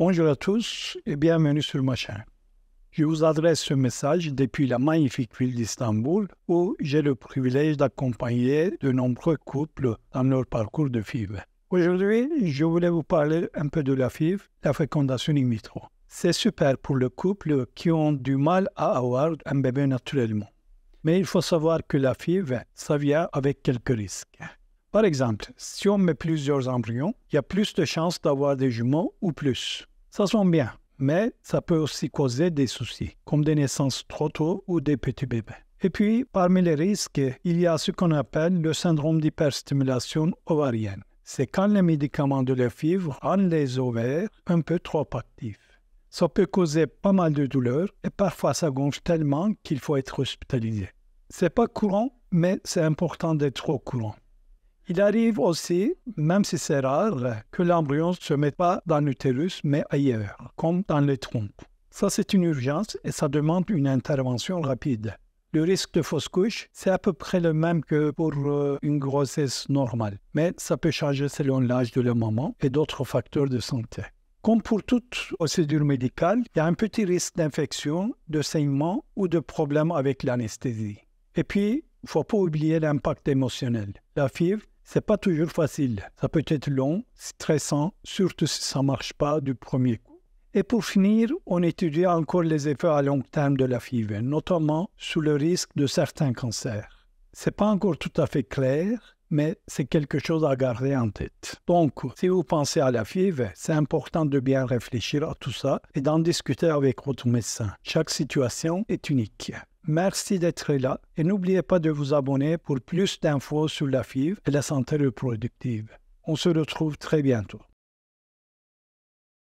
Bonjour à tous et bienvenue sur ma chaîne. Je vous adresse ce message depuis la magnifique ville d'Istanbul où j'ai le privilège d'accompagner de nombreux couples dans leur parcours de FIV. Aujourd'hui, je voulais vous parler un peu de la FIV, la fécondation in vitro. C'est super pour les couples qui ont du mal à avoir un bébé naturellement. Mais il faut savoir que la FIV, ça vient avec quelques risques. Par exemple, si on met plusieurs embryons, il y a plus de chances d'avoir des jumeaux ou plus. Ça sonne bien, mais ça peut aussi causer des soucis, comme des naissances trop tôt ou des petits bébés. Et puis, parmi les risques, il y a ce qu'on appelle le syndrome d'hyperstimulation ovarienne. C'est quand les médicaments de la FIV rendent les ovaires un peu trop actifs. Ça peut causer pas mal de douleurs et parfois ça gonfle tellement qu'il faut être hospitalisé. C'est pas courant, mais c'est important d'être au courant. Il arrive aussi, même si c'est rare, que l'embryon ne se mette pas dans l'utérus, mais ailleurs, comme dans les trompes. Ça, c'est une urgence et ça demande une intervention rapide. Le risque de fausse couche, c'est à peu près le même que pour une grossesse normale, mais ça peut changer selon l'âge de la maman et d'autres facteurs de santé. Comme pour toute procédure médicale, il y a un petit risque d'infection, de saignement ou de problème avec l'anesthésie. Et puis, il ne faut pas oublier l'impact émotionnel. La FIV, c'est pas toujours facile. Ça peut être long, stressant, surtout si ça ne marche pas du premier coup. Et pour finir, on étudie encore les effets à long terme de la FIV, notamment sous le risque de certains cancers. C'est pas encore tout à fait clair, mais c'est quelque chose à garder en tête. Donc, si vous pensez à la FIV, c'est important de bien réfléchir à tout ça et d'en discuter avec votre médecin. Chaque situation est unique. Merci d'être là et n'oubliez pas de vous abonner pour plus d'infos sur la FIV et la santé reproductive. On se retrouve très bientôt.